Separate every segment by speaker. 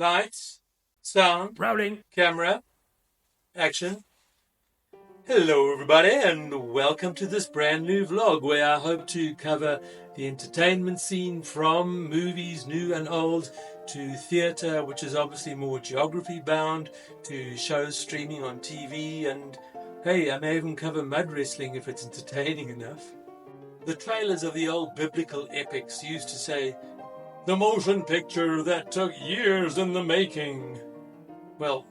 Speaker 1: Lights, sound,
Speaker 2: Rolling.
Speaker 1: camera, action. Hello everybody and welcome to this brand new vlog where I hope to cover the entertainment scene from movies new and old to theatre, which is obviously more geography bound, to shows streaming on TV, and hey, I may even cover mud wrestling if it's entertaining enough. The trailers of the old biblical epics used to say, "The motion picture that took years in the making." Well,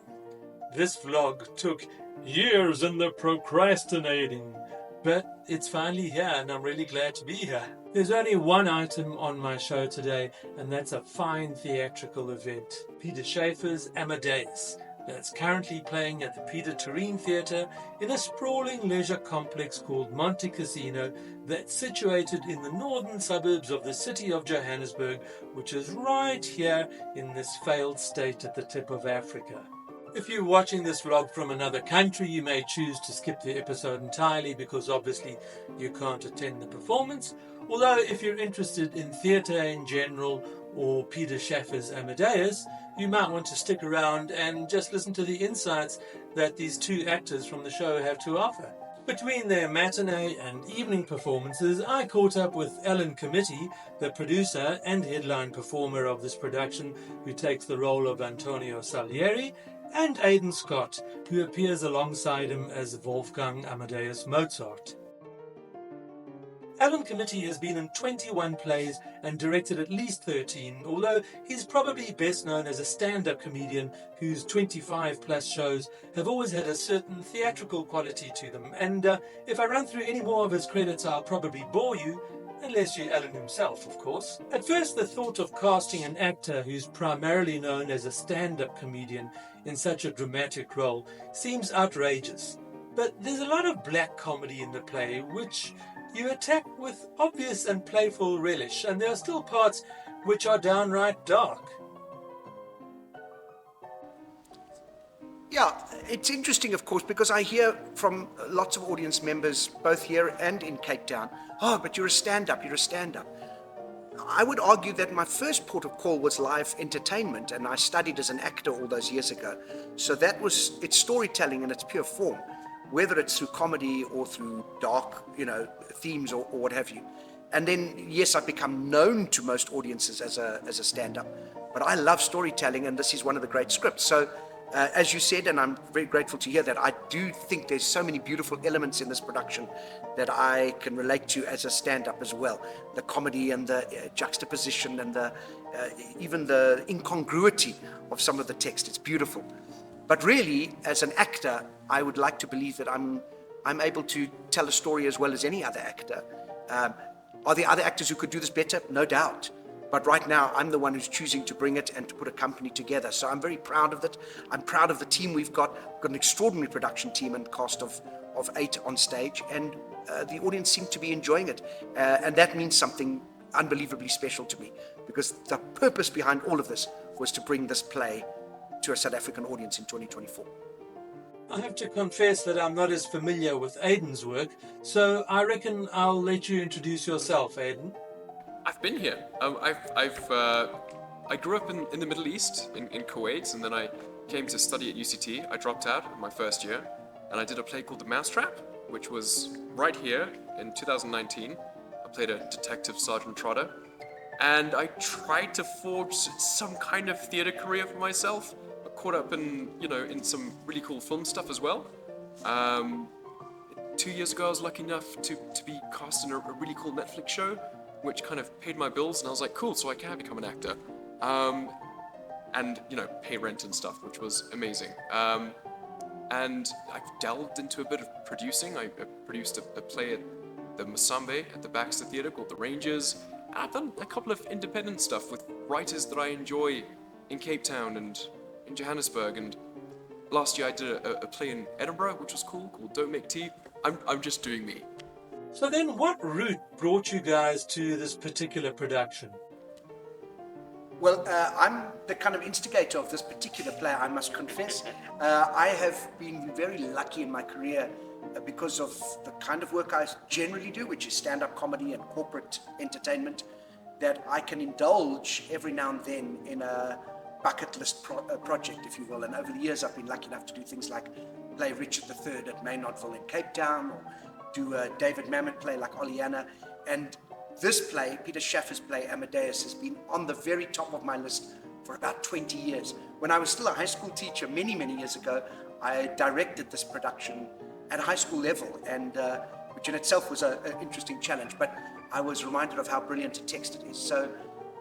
Speaker 1: this vlog took years in the procrastinating, but it's finally here and I'm really glad to be here. There's only one item on my show today, and that's a fine theatrical event, Peter Shaffer's Amadeus, that's currently playing at the Peter Theatre in a sprawling leisure complex called Montecasino that's situated in the northern suburbs of the city of Johannesburg, which is right here in this failed state at the tip of Africa. If you're watching this vlog from another country, you may choose to skip the episode entirely because obviously you can't attend the performance. Although if you're interested in theatre in general or Peter Shaffer's Amadeus, you might want to stick around and just listen to the insights that these two actors from the show have to offer. Between their matinee and evening performances, I caught up with Adain Scott, the producer and headline performer of this production, who takes the role of Antonio Salieri, and Adain Scott, who appears alongside him as Wolfgang Amadeus Mozart. Adain Scott has been in 21 plays and directed at least 13, although he's probably best known as a stand-up comedian whose 25 plus shows have always had a certain theatrical quality to them, and if I run through any more of his credits I'll probably bore you, unless you're Adain himself, of course. At first, the thought of casting an actor who's primarily known as a stand-up comedian in such a dramatic role seems outrageous. But there's a lot of black comedy in the play, which you attack with obvious and playful relish, and there are still parts which are downright dark.
Speaker 2: Yeah, it's interesting, of course, because I hear from lots of audience members, both here and in Cape Town, "Oh, but you're a stand-up, you're a stand-up." I would argue that my first port of call was live entertainment, and I studied as an actor all those years ago. So it's storytelling in its pure form, whether it's through comedy or through dark, themes or what have you. And then, yes, I've become known to most audiences as a stand-up, but I love storytelling, and this is one of the great scripts. So, as you said, and I'm very grateful to hear that, I do think there's so many beautiful elements in this production that I can relate to as a stand-up as well. The comedy and the juxtaposition and even the incongruity of some of the text. It's beautiful. But really, as an actor, I would like to believe that I'm able to tell a story as well as any other actor. Are there other actors who could do this better? No doubt. But right now, I'm the one who's choosing to bring it and to put a company together. So I'm very proud of it. I'm proud of the team we've got. We've got an extraordinary production team and cast of 8 on stage. And the audience seem to be enjoying it. And that means something unbelievably special to me. Because the purpose behind all of this was to bring this play to a South African audience in 2024.
Speaker 1: I have to confess that I'm not as familiar with Adain's work, so I reckon I'll let you introduce yourself, Adain.
Speaker 3: I've been here. I grew up in the Middle East, in Kuwait, and then I came to study at UCT. I dropped out in my first year, and I did a play called The Mousetrap, which was right here in 2019. I played a detective, Sergeant Trotter, and I tried to forge some kind of theatre career for myself. I caught up in some really cool film stuff as well. 2 years ago, I was lucky enough to be cast in a really cool Netflix show, which kind of paid my bills, and I was like, cool, so I can become an actor. And, pay rent and stuff, which was amazing. And I've delved into a bit of producing. I produced a play at the Masambe at the Baxter Theatre called The Rangers. And I've done a couple of independent stuff with writers that I enjoy in Cape Town and in Johannesburg. And last year I did a play in Edinburgh, which was cool, called Don't Make Tea. I'm just doing me.
Speaker 1: So then what route brought you guys to this particular production?
Speaker 2: Well, I'm the kind of instigator of this particular play, I must confess. I have been very lucky in my career because of the kind of work I generally do, which is stand-up comedy and corporate entertainment, that I can indulge every now and then in a bucket list project, if you will. And over the years, I've been lucky enough to do things like play Richard III at Maynardville in Cape Town, or do a David Mamet play like Oliana. And this play, Peter Shaffer's play, Amadeus, has been on the very top of my list for about 20 years. When I was still a high school teacher many, many years ago, I directed this production at a high school level, and which in itself was an interesting challenge, but I was reminded of how brilliant a text it is. So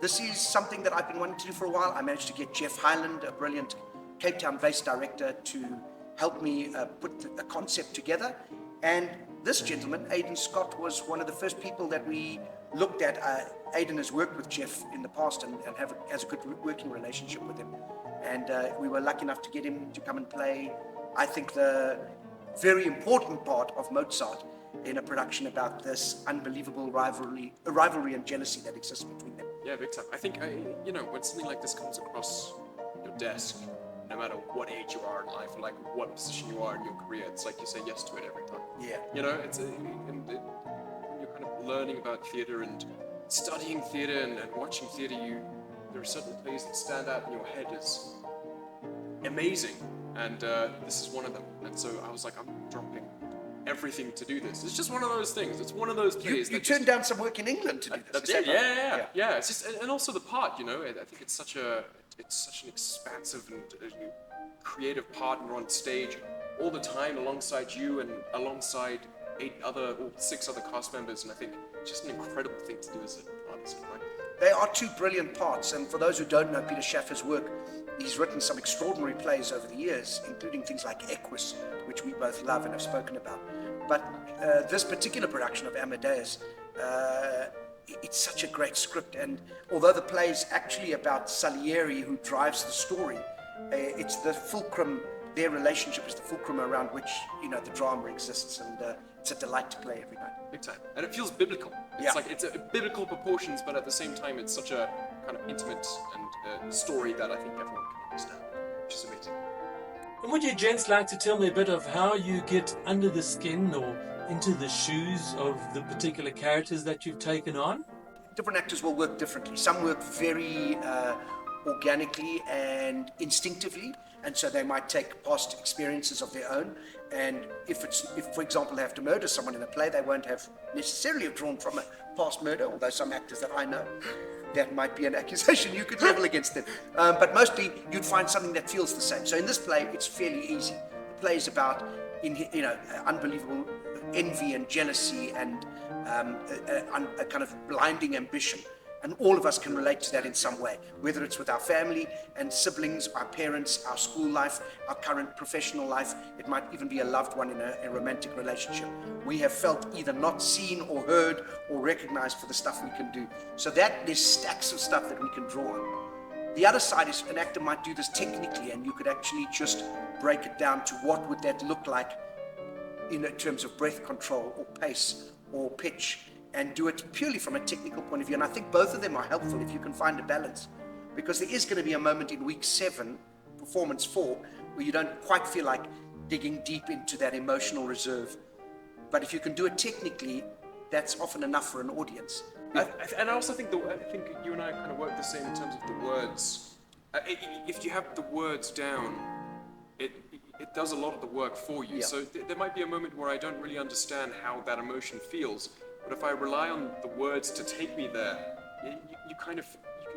Speaker 2: this is something that I've been wanting to do for a while. I managed to get Jeff Hyland, a brilliant Cape Town-based director, to help me put the concept together. And this gentleman, Adain Scott, was one of the first people that we looked at. Adain has worked with Jeff in the past and has a good working relationship with him. And we were lucky enough to get him to come and play, I think, the very important part of Mozart in a production about this unbelievable rivalry and jealousy that exists between them.
Speaker 3: Yeah, big time. I think, when something like this comes across your desk, no matter what age you are in life, or like what position you are in your career, it's like you say yes to it every time.
Speaker 2: Yeah.
Speaker 3: When you're kind of learning about theatre and studying theatre and watching theatre, there are certain plays that stand out in your head as amazing, and this is one of them. And so I was like, I'm dropping everything to do this. It's just one of those things. It's one of those plays.
Speaker 2: You turned down some work in England to do this.
Speaker 3: That's it. Yeah. It's just, and also the part. I think it's such an expansive and creative part, and we're on stage all the time alongside you and alongside 6 other cast members, and I think it's just an incredible thing to do as an artist, right?
Speaker 2: They are 2 brilliant parts, and for those who don't know Peter Shaffer's work, he's written some extraordinary plays over the years, including things like Equus, which we both love and have spoken about. But this particular production of Amadeus, it's such a great script, and although the play is actually about Salieri, who drives the story, it's the fulcrum. Their relationship is the fulcrum around which the drama exists, and it's a delight to play every night.
Speaker 3: Big time, and it feels biblical. It's like it's a biblical proportions, but at the same time, it's such a kind of intimate and story that I think everyone can understand, which is amazing.
Speaker 1: And would you gents like to tell me a bit of how you get under the skin or into the shoes of the particular characters that you've taken on?
Speaker 2: Different actors will work differently. Some work very organically and instinctively, and so they might take past experiences of their own, and if for example they have to murder someone in a play, they won't have necessarily drawn from a past murder, although some actors that I know, that might be an accusation you could level against them. But mostly you'd find something that feels the same. So in this play, it's fairly easy. The play is about unbelievable envy and jealousy and a kind of blinding ambition. And all of us can relate to that in some way, whether it's with our family and siblings, our parents, our school life, our current professional life. It might even be a loved one in a romantic relationship. We have felt either not seen or heard or recognized for the stuff we can do. So there's stacks of stuff that we can draw on. The other side is an actor might do this technically, and you could actually just break it down to what would that look like in terms of breath control or pace or pitch, and do it purely from a technical point of view. And I think both of them are helpful if you can find a balance, because there is going to be a moment in week 7, performance 4, where you don't quite feel like digging deep into that emotional reserve. But if you can do it technically, that's often enough for an audience.
Speaker 3: And I also think you and I kind of work the same in terms of the words. If you have the words down, it does a lot of the work for you.
Speaker 2: Yeah.
Speaker 3: So there might be a moment where I don't really understand how that emotion feels, but if I rely on the words to take me there, you can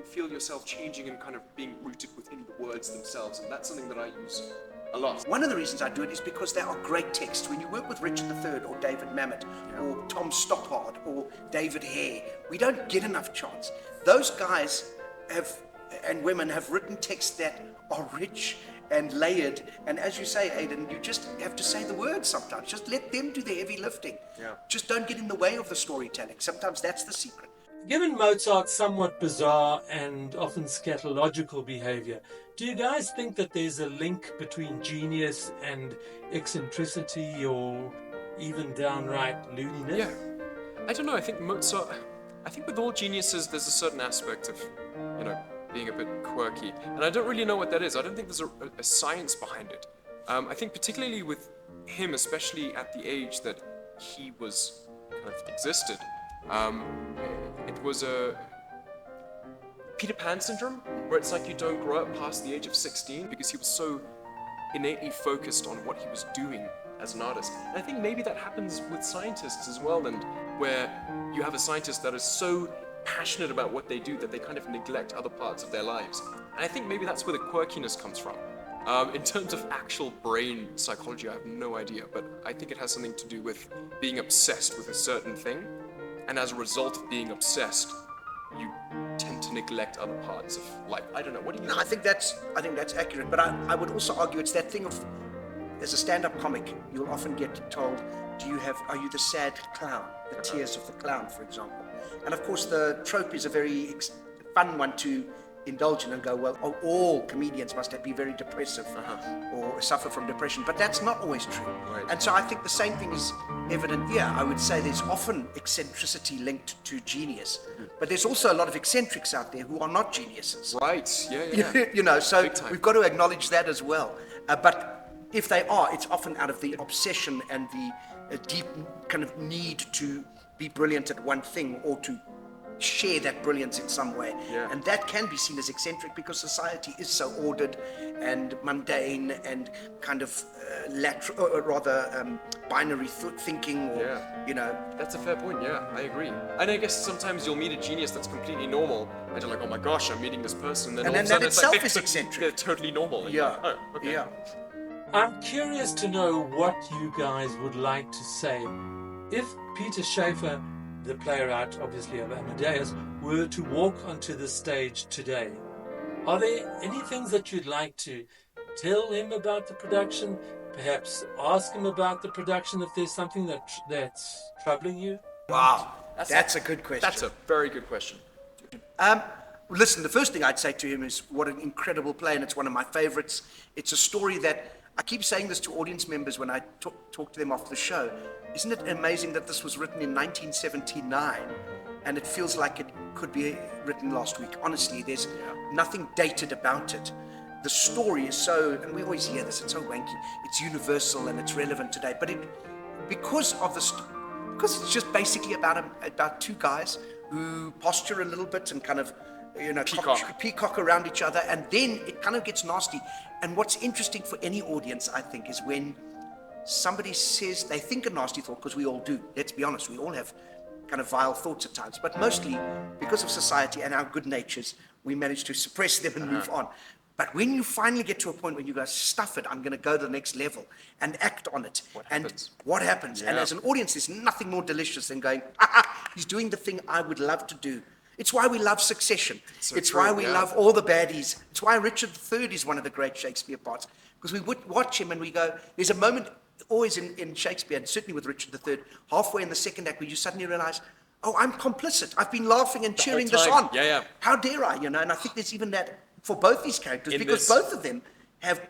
Speaker 3: feel yourself changing and kind of being rooted within the words themselves, and that's something that I use a lot.
Speaker 2: One of the reasons I do it is because they are great texts. When you work with Richard III or David Mamet or Tom Stoppard or David Hare, we don't get enough chance. Those guys and women have written texts that are rich and layered, and as you say, Adain, you just have to say the words sometimes. Just let them do the heavy lifting.
Speaker 3: Yeah.
Speaker 2: Just don't get in the way of the storytelling. Sometimes that's the secret.
Speaker 1: Given Mozart's somewhat bizarre and often scatological behavior, do you guys think that there's a link between genius and eccentricity or even downright looniness?
Speaker 3: Yeah. I don't know, I think with all geniuses there's a certain aspect of, being a bit quirky. And I don't really know what that is. I don't think there's a science behind it. I think particularly with him, especially at the age that he was kind of existed, it was a Peter Pan syndrome. where it's like you don't grow up past the age of 16 because he was so innately focused on what he was doing as an artist. And I think maybe that happens with scientists as well, and where you have a scientist that is so passionate about what they do that they kind of neglect other parts of their lives. And I think maybe that's where the quirkiness comes from. In terms of actual brain psychology, I have no idea, but I think it has something to do with being obsessed with a certain thing, and as a result of being obsessed, you tend to neglect other parts of life. I don't know. What do you
Speaker 2: No,
Speaker 3: think?
Speaker 2: I think that's accurate. But I would also argue it's that thing of, as a stand-up comic, you'll often get told, are you the sad clown, the tears of the clown, for example? And of course, the trope is a very fun one to indulge in and go, well, all comedians must be very depressive or suffer from depression. But that's not always true.
Speaker 3: Right.
Speaker 2: And so I think the same thing is evident here. I would say there's often eccentricity linked to genius, but there's also a lot of eccentrics out there who are not geniuses.
Speaker 3: Right, yeah.
Speaker 2: You know, so
Speaker 3: Big time.
Speaker 2: we've got to acknowledge that as well. But if they are, it's often out of the obsession and the deep kind of need to be brilliant at one thing or to share that brilliance in some way.
Speaker 3: Yeah.
Speaker 2: And that can be seen as eccentric because society is so ordered and mundane and kind of binary thinking or, you know.
Speaker 3: That's a fair point, yeah, I agree. And I guess sometimes you'll meet a genius that's completely normal, and you're like, oh my gosh, I'm meeting this person, and
Speaker 2: And
Speaker 3: all of
Speaker 2: then
Speaker 3: a
Speaker 2: that
Speaker 3: sudden
Speaker 2: itself
Speaker 3: it's like,
Speaker 2: is eccentric.
Speaker 3: they're totally normal. And
Speaker 2: Yeah,
Speaker 3: you're like, oh, okay.
Speaker 2: yeah.
Speaker 1: I'm curious to know what you guys would like to say. If Peter Shaffer, the playwright obviously of Amadeus, were to walk onto the stage today, are there any things that you'd like to tell him about the production? Perhaps ask him about the production if there's something that's troubling you?
Speaker 2: Wow, that's a good question.
Speaker 3: That's a very good question.
Speaker 2: Listen, the first thing I'd say to him is what an incredible play, and it's one of my favorites. It's a story that, I keep saying this to audience members when I talk to them after the show. Isn't it amazing that this was written in 1979 and it feels like it could be written last week? Honestly, there's nothing dated about it. The story is so, and we always hear this, it's so wanky, it's universal and it's relevant today, but because it's just basically about two guys who posture a little bit and kind of, you know, peacock around each other, and then it kind of gets nasty. And what's interesting for any audience, I think, is when somebody says they think a nasty thought, because we all do. Let's be honest, we all have kind of vile thoughts at times, but mostly because of society and our good natures, we manage to suppress them and move on. But when you finally get to a point where you go, stuff it, I'm going to go to the next level and act on it. What happens? And as an audience, there's nothing more delicious than going, he's doing the thing I would love to do. It's why we love Succession. It's why we love all the baddies. It's why Richard III is one of the great Shakespeare parts. Because we would watch him and we go, there's a moment always in Shakespeare, and certainly with Richard III, halfway in the second act, where you suddenly realize, oh, I'm complicit. I've been laughing and cheering this on.
Speaker 3: Yeah.
Speaker 2: How dare I, you know? And I think there's even that for both these characters, because both of them have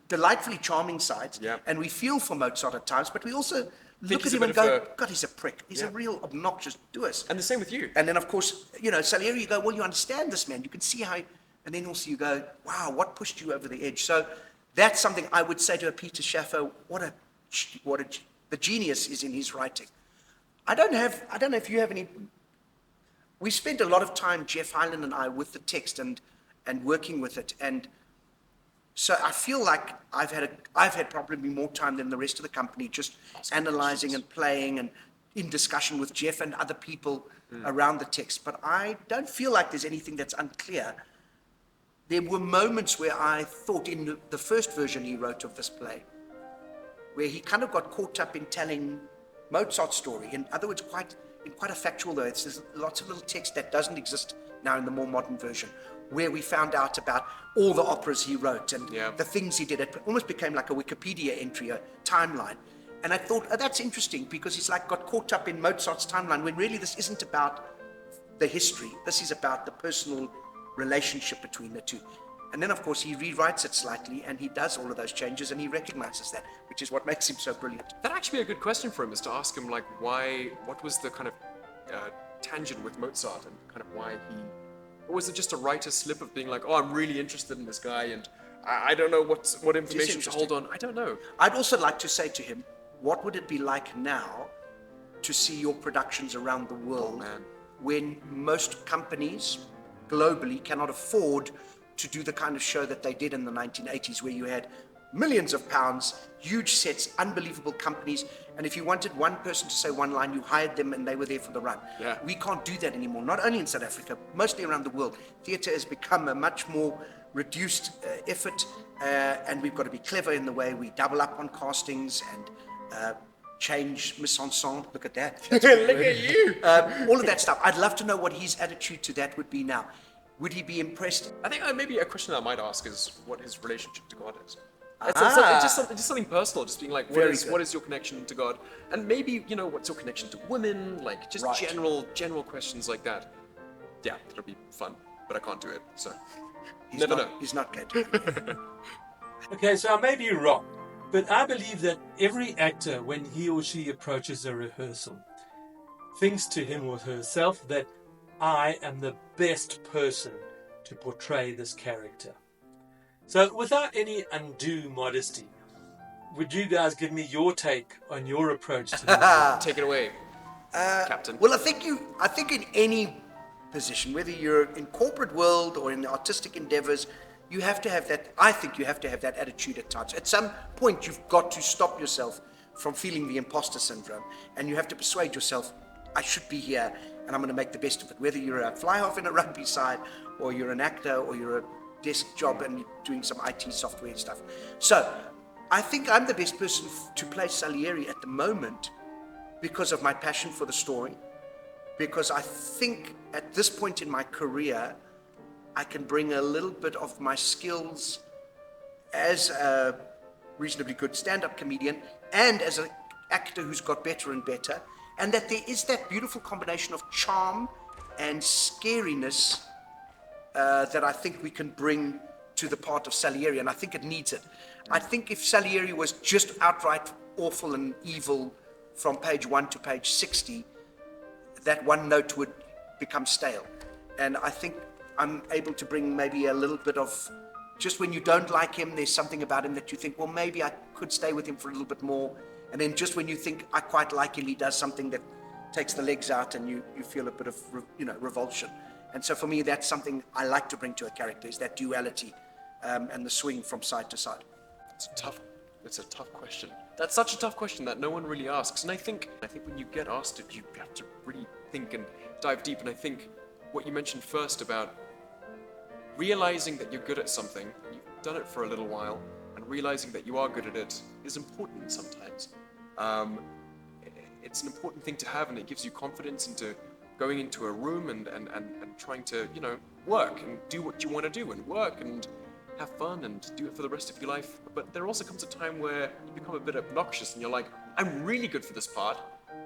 Speaker 2: delightfully charming sides, and we feel for Mozart at times, but we also look at him and go, God, he's a prick. He's a real obnoxious doers.
Speaker 3: And the same with you.
Speaker 2: And then, of course, you know, Salieri, you go, well, you understand this man. You can see how, and then also you go, wow, what pushed you over the edge? So that's something I would say to a Peter Shaffer, the genius is in his writing. I don't know if you have any. We spent a lot of time, Jeff Hyland and I, with the text and working with it, and so I feel like I've had probably more time than the rest of the company, just analyzing and playing and in discussion with Jeff and other people around the text. But I don't feel like there's anything that's unclear. There were moments where I thought in the first version he wrote of this play, where he kind of got caught up in telling Mozart's story. In other words, in quite a factual way. There's lots of little text that doesn't exist now in the more modern version, where we found out about all the operas he wrote and the things he did. It almost became like a Wikipedia entry, a timeline. And I thought, oh, that's interesting, because he's like got caught up in Mozart's timeline, when really this isn't about the history. This is about the personal relationship between the two. And then, of course, he rewrites it slightly, and he does all of those changes, and he recognizes that, which is what makes him so brilliant.
Speaker 3: That'd actually be a good question for him, is to ask him, like, what was the kind of tangent with Mozart, and kind of why he, or was it just a writer's slip of being like, oh, I'm really interested in this guy, and I don't know what information to hold on. I don't know.
Speaker 2: I'd also like to say to him, what would it be like now to see your productions around the world when most companies globally cannot afford to do the kind of show that they did in the 1980s, where you had millions of pounds, huge sets, unbelievable companies, and if you wanted one person to say one line, you hired them and they were there for the run.
Speaker 3: Yeah.
Speaker 2: We can't do that anymore, not only in South Africa, mostly around the world. Theatre has become a much more reduced effort, and we've got to be clever in the way we double up on castings and change mise-en-scène. Look at that.
Speaker 3: Look at you.
Speaker 2: All of that stuff. I'd love to know what his attitude to that would be now. Would he be impressed?
Speaker 3: I think maybe a question I might ask is what his relationship to God is. It's just something personal, just being like, what is your connection to God? And maybe, what's your connection to women? Like, just general questions like that. Yeah, it'll be fun, but I can't do it, so never know.
Speaker 2: He's not going to.
Speaker 1: Okay, so I may be wrong, but I believe that every actor, when he or she approaches a rehearsal, thinks to him or herself that I am the best person to portray this character. So without any undue modesty, would you guys give me your take on your approach to this?
Speaker 3: Take it away, Captain.
Speaker 2: Well, I think in any position, whether you're in corporate world or in the artistic endeavors, you have to have that. I think you have to have that attitude at times. At some point, you've got to stop yourself from feeling the imposter syndrome, and you have to persuade yourself, I should be here, and I'm going to make the best of it. Whether you're a fly-half in a rugby side, or you're an actor, or you're a desk job and you're doing some IT software stuff. So, I think I'm the best person to play Salieri at the moment because of my passion for the story, because I think at this point in my career, I can bring a little bit of my skills as a reasonably good stand-up comedian and as an actor who's got better and better, and that there is that beautiful combination of charm and scariness that I think we can bring to the part of Salieri, and I think it needs it. I think if Salieri was just outright awful and evil from page 1 to page 60, that one note would become stale. And I think I'm able to bring maybe a little bit of, just when you don't like him, there's something about him that you think, well, maybe I could stay with him for a little bit more. And then just when you think, I quite like him, he does something that takes the legs out and you feel a bit of, revulsion. And so for me, that's something I like to bring to a character, is that duality and the swing from side to side.
Speaker 3: It's a tough question. That's such a tough question that no one really asks. And I think when you get asked it, you have to really think and dive deep. And I think what you mentioned first about realizing that you're good at something, you've done it for a little while, and realizing that you are good at it is important sometimes. It's an important thing to have, and it gives you confidence into going into a room and trying to, work and do what you want to do and work and have fun and do it for the rest of your life. But there also comes a time where you become a bit obnoxious and you're like, I'm really good for this part.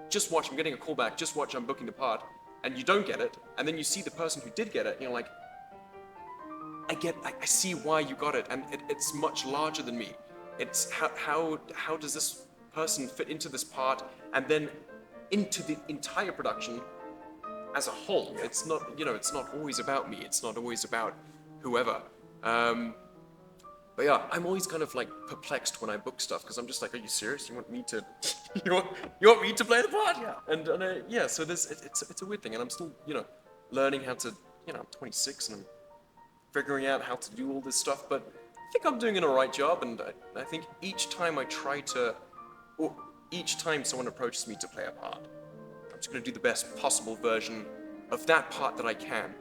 Speaker 3: Just watch, I'm getting a call back. Just watch, I'm booking the part. And you don't get it. And then you see the person who did get it and you're like, I see why you got it. And it's much larger than me. It's how does this person fit into this part and then into the entire production as a whole. It's not, it's not always about me. It's not always about whoever. But yeah, I'm always kind of like perplexed when I book stuff because I'm just like, are you serious? You want me to, you want me to play the part? Yeah. And so it's a weird thing, and I'm still, learning how to, I'm 26 and I'm figuring out how to do all this stuff. But I think I'm doing an alright job, and I think each time each time someone approaches me to play a part, I'm just going to do the best possible version of that part that I can.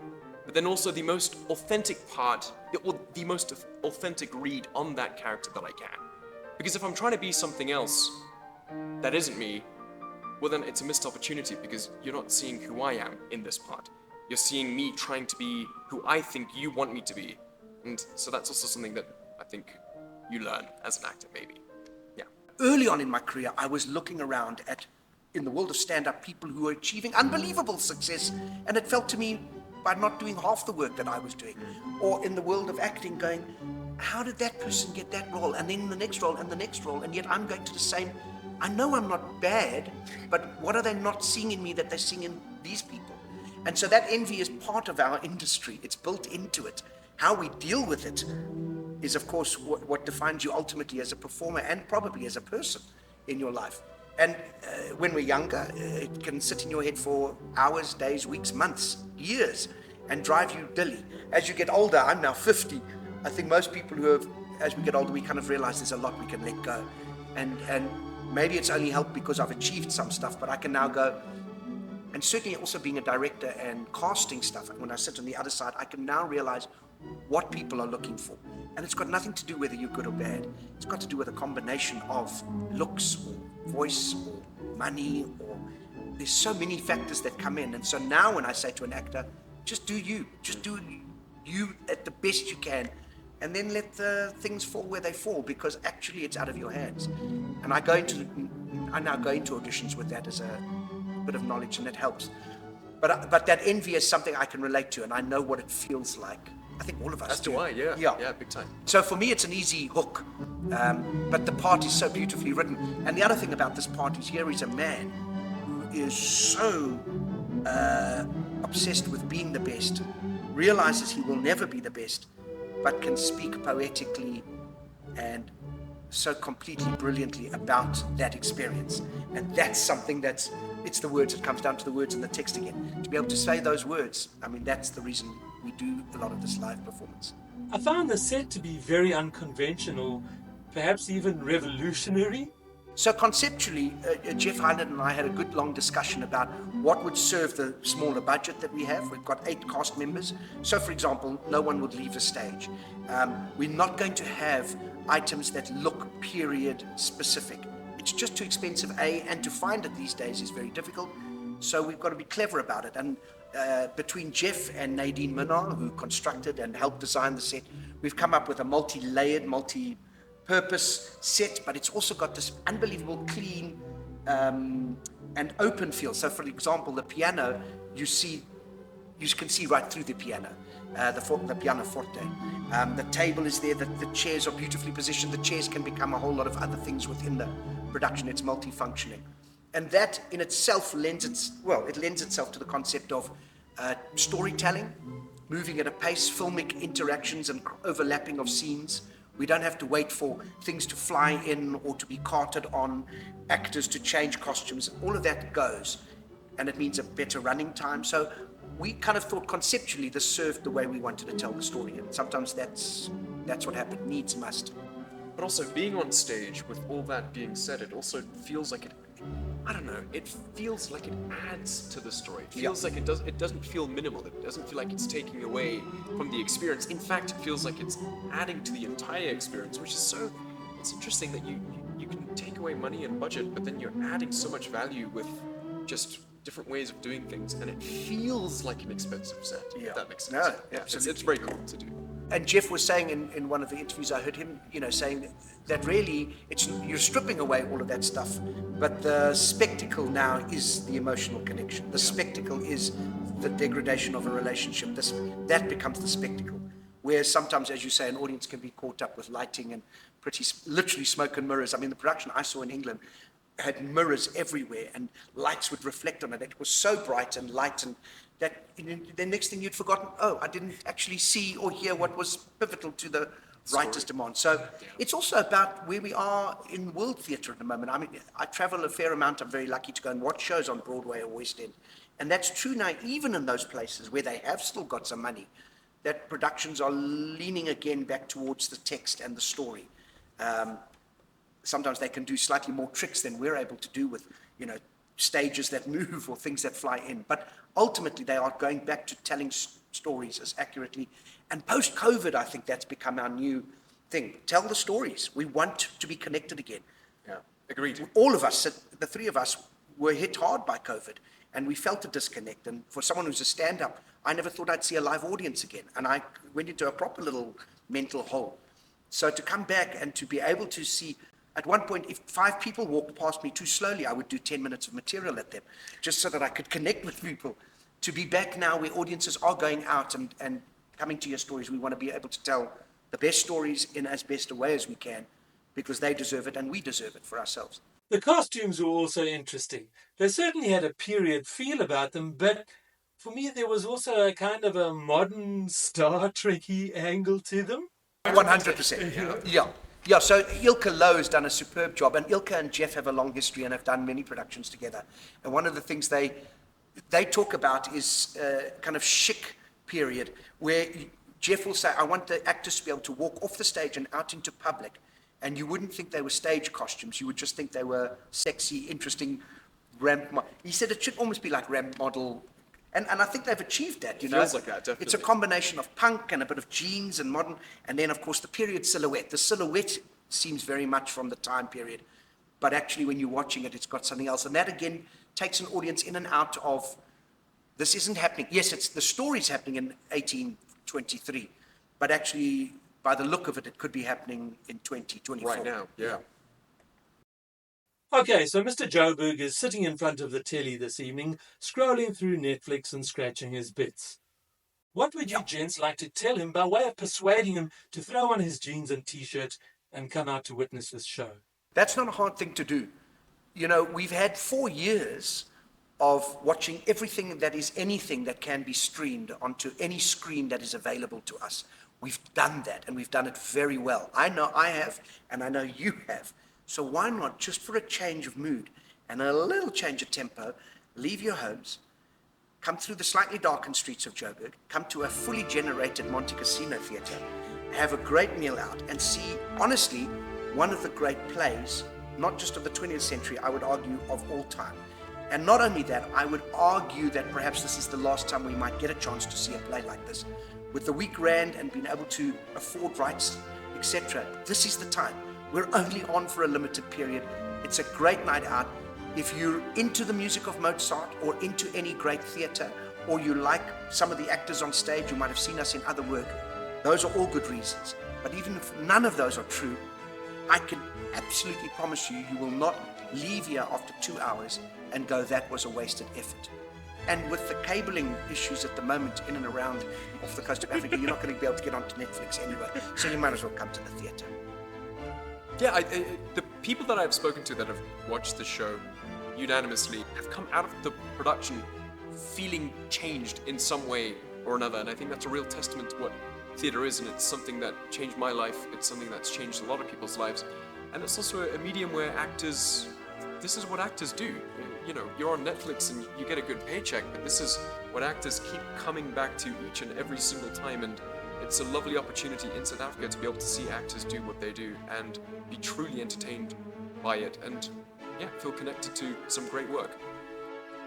Speaker 3: But then also the most authentic part, or the most authentic read on that character that I can. Because if I'm trying to be something else that isn't me, well then it's a missed opportunity because you're not seeing who I am in this part. You're seeing me trying to be who I think you want me to be. And so that's also something that I think you learn as an actor, maybe. Yeah.
Speaker 2: Early on in my career, I was looking around at, in the world of stand-up, people who were achieving unbelievable success, and it felt to me, by not doing half the work that I was doing. Or in the world of acting, going, how did that person get that role? And then the next role and the next role, and yet I'm going to the same. I know I'm not bad, but what are they not seeing in me that they're seeing in these people? And so that envy is part of our industry. It's built into it. How we deal with it is, of course, what defines you ultimately as a performer and probably as a person in your life. And when we're younger, it can sit in your head for hours, days, weeks, months, years. and drive you dilly. As you get older, I'm now 50. I think most people who have, as we get older, we kind of realize there's a lot we can let go. And maybe it's only helped because I've achieved some stuff, but I can now go, and certainly also being a director and casting stuff, when I sit on the other side, I can now realize what people are looking for. And it's got nothing to do whether you're good or bad. It's got to do with a combination of looks or voice or money, or there's so many factors that come in. And so now when I say to an actor, just do you at the best you can, and then let the things fall where they fall, because actually it's out of your hands. And I now go into auditions with that as a bit of knowledge, and it helps. But that envy is something I can relate to, and I know what it feels like. I think all of us
Speaker 3: As do I, yeah, big time.
Speaker 2: So for me, it's an easy hook, but the part is so beautifully written. And the other thing about this part is, here is a man who is so obsessed with being the best, realizes he will never be the best, but can speak poetically and so completely brilliantly about that experience. And that's something it's the words, it comes down to the words in the text again. To be able to say those words, I mean, that's the reason we do a lot of this live performance.
Speaker 1: I found the set to be very unconventional, perhaps even revolutionary.
Speaker 2: So conceptually, Jeff Hyland and I had a good long discussion about what would serve the smaller budget that we have. We've got 8 cast members. So for example, no one would leave the stage. We're not going to have items that look period specific. It's just too expensive, and to find it these days is very difficult. So we've got to be clever about it. And between Jeff and Nadine Minnar, who constructed and helped design the set, we've come up with a multi-layered, multi-purpose set, but it's also got this unbelievable clean and open feel. So for example, the piano, you can see right through the piano, the piano forte. The table is there, the chairs are beautifully positioned. The chairs can become a whole lot of other things within the production. It's multifunctioning. And that in itself lends itself to the concept of storytelling, moving at a pace, filmic interactions and overlapping of scenes. We don't have to wait for things to fly in or to be carted on, actors to change costumes. All of that goes, and it means a better running time. So we kind of thought conceptually this served the way we wanted to tell the story, and sometimes that's what happened, needs must.
Speaker 3: But also being on stage, with all that being said, it also feels like it feels like it adds to the story. It feels like it doesn't feel minimal. It doesn't feel like it's taking away from the experience. In fact, it feels like it's adding to the entire experience, which is it's interesting that you can take away money and budget, but then you're adding so much value with just different ways of doing things, and it feels like an expensive set, if that makes sense.
Speaker 2: No, absolutely.
Speaker 3: It's very cool to do.
Speaker 2: And Jeff was saying in one of the interviews, I heard him, saying that really you're stripping away all of that stuff, but the spectacle now is the emotional connection. The spectacle is the degradation of a relationship. That becomes the spectacle. Whereas sometimes, as you say, an audience can be caught up with lighting and literally smoke and mirrors. I mean, the production I saw in England had mirrors everywhere and lights would reflect on it. It was so bright and light, and that the next thing you'd forgotten, I didn't actually see or hear what was pivotal to the writer's demand. So it's also about where we are in world theatre at the moment. I mean, I travel a fair amount. I'm very lucky to go and watch shows on Broadway or West End. And that's true now, even in those places where they have still got some money, that productions are leaning again back towards the text and the story. Sometimes they can do slightly more tricks than we're able to do with, stages that move or things that fly in. But ultimately, they are going back to telling stories as accurately. And post-COVID, I think that's become our new thing. Tell the stories. We want to be connected again.
Speaker 3: Yeah, agreed.
Speaker 2: All of us, the 3 of us, were hit hard by COVID, and we felt a disconnect. And for someone who's a stand-up, I never thought I'd see a live audience again. And I went into a proper little mental hole. So to come back and to be able to see, at one point, if 5 people walked past me too slowly, I would do 10 minutes of material at them, just so that I could connect with people. To be back now where audiences are going out and coming to your stories, we want to be able to tell the best stories in as best a way as we can, because they deserve it and we deserve it for ourselves.
Speaker 1: The costumes were also interesting. They certainly had a period feel about them, but for me there was also a kind of a modern Star Trek-y angle to them.
Speaker 2: 100%. Yeah, so Ilke Lowe has done a superb job, and Ilke and Jeff have a long history and have done many productions together. And one of the things they talk about is kind of chic period where Jeff will say, I want the actors to be able to walk off the stage and out into public, and you wouldn't think they were stage costumes. You would just think they were sexy, interesting he said it should almost be like ramp model. And I think they've achieved that, you know.
Speaker 3: Feels like that, definitely.
Speaker 2: It's a combination of punk and a bit of jeans and modern, and then, of course, the period silhouette. The silhouette seems very much from the time period, but actually when you're watching it, it's got something else. And that, again, takes an audience in and out of, this isn't happening. Yes, the story's happening in 1823, but actually, by the look of it, it could be happening in 2024.
Speaker 3: Right now, yeah.
Speaker 1: Okay, so Mr. Joburg is sitting in front of the telly this evening, scrolling through Netflix and scratching his bits. What would you gents like to tell him by way of persuading him to throw on his jeans and T-shirt and come out to witness this show?
Speaker 2: That's not a hard thing to do. You know, we've had 4 years of watching everything that is anything that can be streamed onto any screen that is available to us. We've done that, and we've done it very well. I know I have, and I know you have. So why not, just for a change of mood and a little change of tempo, leave your homes, come through the slightly darkened streets of Joburg, come to a fully generated Montecasino Theatre, have a great meal out, and see, honestly, one of the great plays, not just of the 20th century, I would argue, of all time. And not only that, I would argue that perhaps this is the last time we might get a chance to see a play like this. With the weak rand and being able to afford rights, etc., this is the time. We're only on for a limited period. It's a great night out. If you're into the music of Mozart or into any great theatre, or you like some of the actors on stage, you might have seen us in other work, those are all good reasons. But even if none of those are true, I can absolutely promise you, you will not leave here after 2 hours and go, that was a wasted effort. And with the cabling issues at the moment in and around off the coast of Africa, you're not going to be able to get onto Netflix anyway. So you might as well come to the theatre.
Speaker 3: Yeah, the people that I've spoken to that have watched the show unanimously have come out of the production feeling changed in some way or another, and I think that's a real testament to what theatre is, and it's something that changed my life. It's something that's changed a lot of people's lives, and it's also a medium where actors, this is what actors do. You know, you're on Netflix and you get a good paycheck, but this is what actors keep coming back to each and every single time, and it's a lovely opportunity in South Africa to be able to see actors do what they do and be truly entertained by it, and yeah, feel connected to some great work.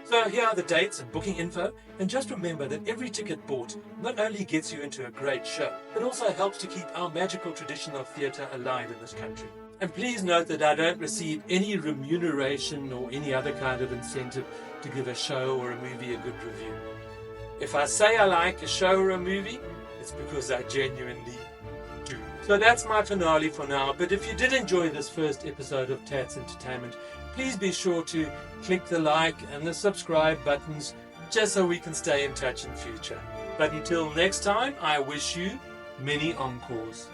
Speaker 1: So here are the dates and booking info, and just remember that every ticket bought not only gets you into a great show, but also helps to keep our magical tradition of theatre alive in this country. And please note that I don't receive any remuneration or any other kind of incentive to give a show or a movie a good review. If I say I like a show or a movie, it's because I genuinely do. So that's my finale for now, but if you did enjoy this first episode of Tats Entertainment, please be sure to click the like and the subscribe buttons just so we can stay in touch in future. But until next time, I wish you many encores.